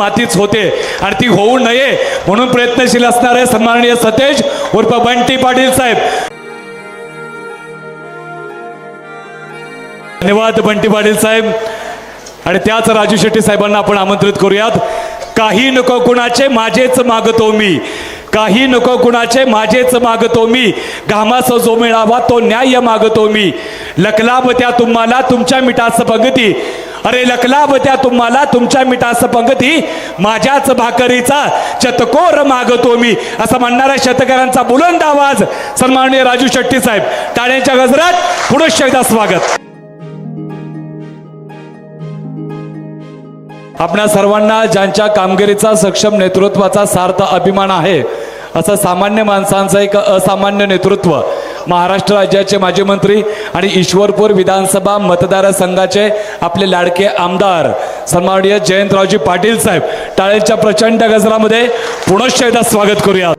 मातीच होते आणि ती होऊ नये म्हणून प्रयत्नशील असणारे सन्माननीय सतेज उर्फ बंटी पाटील साहेब. धन्यवाद बंटी पाटील साहेब. आणि त्याच राजू शेट्टी साहेबांना आपण आमंत्रित करूयात. काही नको कुणाचे माझेच मागतो मी, काही नको कुणाचे माझेच मागतो मी, घामास जो मिळावा तो न्याय मागतो मी. लखलाभ त्या तुम्हाला तुमच्या मिठास पंगती, अरे लखलाभ त्या तुम्हाला तुमच्या मिठास पंगती, माझ्याच भाकरीचा चतकोर मागतो मी. असं म्हणणाऱ्या शेतकऱ्यांचा बुलंद आवाज सन्माननीय राजू शेट्टी साहेब. टाळ्यांच्या गजरात पुनश्च एकदा स्वागत. आपणा सर्वांना ज्यांच्या कामगिरीचा सक्षम नेतृत्वाचा सार्थ अभिमान आहे असं सामान्य माणसांचं एक असामान्य नेतृत्व महाराष्ट्र राज्याचे माजी मंत्री आणि ईश्वरपूर विधानसभा मतदारसंघाचे आपले लाडके आमदार सन्माननीय जयंतरावजी पाटील साहेब. टाळ्यांच्या प्रचंड गजरामध्ये पुनश्च एकदा स्वागत करूया.